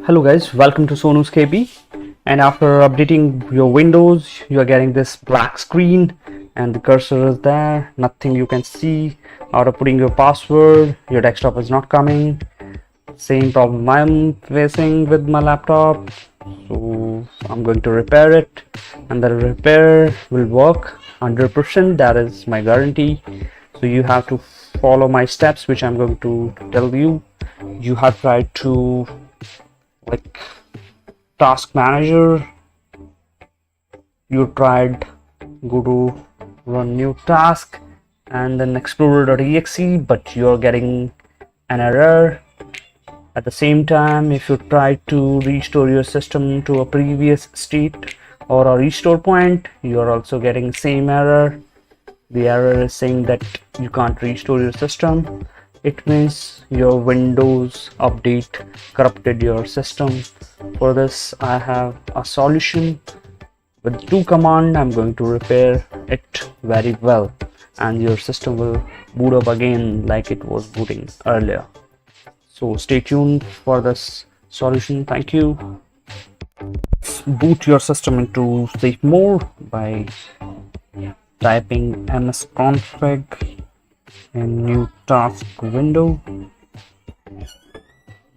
Hello guys, welcome to Sonu's KB. And after updating your Windows, you are getting this black screen and the cursor is there, nothing you can see. After putting your password, your desktop is not coming. Same problem I'm facing with my laptop. So I'm going to repair it, and the repair will work 100%. That is my guarantee. So you have to follow my steps, which I'm going to tell you. You have tried to task manager, you tried go to run new task and then explorer.exe, but you're getting an error. At the same time, if you try to restore your system to a previous state or a restore point, you are also getting same error. The error is saying that you can't restore your system. It means your Windows update corrupted your system. For this, I have a solution. With 2 commands, I'm going to repair it very well, and your system will boot up again like it was booting earlier. So stay tuned for this solution. Thank you. Boot your system into safe mode by typing msconfig in new task window.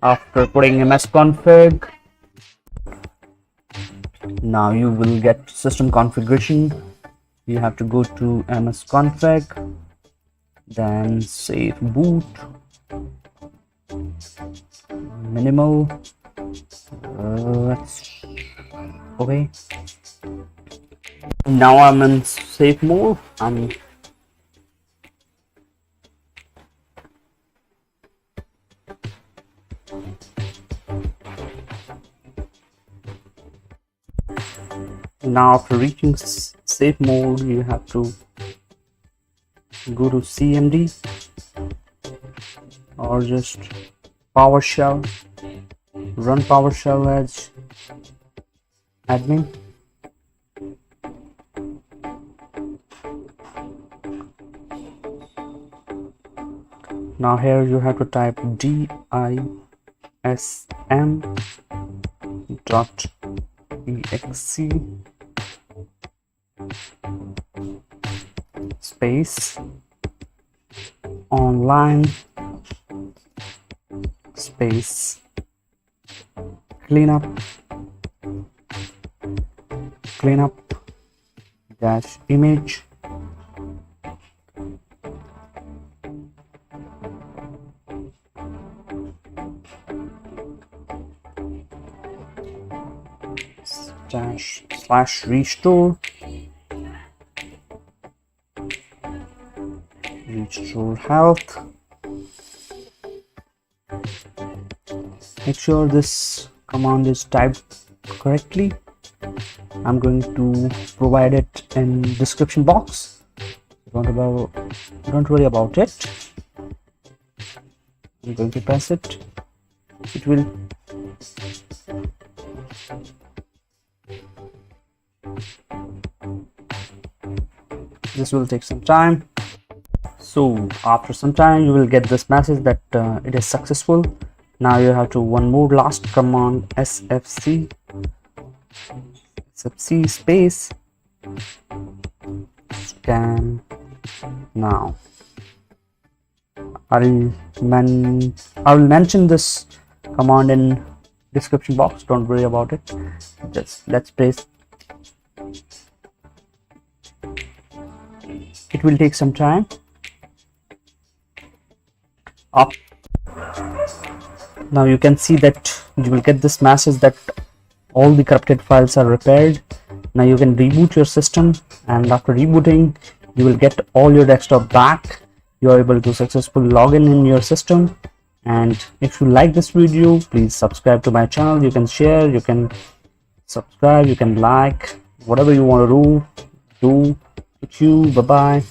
After putting msconfig, now you will get system configuration. You have to go to msconfig, then save boot, minimal, okay. Now I'm in safe mode. Now after reaching safe mode, you have to go to cmd or just PowerShell, run PowerShell as admin. Now here you have to type DISM.exe space online space cleanup dash image dash slash restore Restorehealth. Make sure this command is typed correctly. I'm going to provide it in description box. Don't worry about it. I'm going to press it. It will this will take some time. So after some time you will get this message that it is successful. Now you have to one more last command, sfc space scan now. I will mention this command in description box. Don't worry about it. Just let's press. It will take some time. Up. Now you can see that you will get this message that all the corrupted files are repaired. Now you can reboot your system, and after rebooting you will get all your desktop back. You are able to successfully log in your system. And if you like this video, please subscribe to my channel. You can share, you can subscribe, you can like, whatever you want to do. Thank you. Bye bye.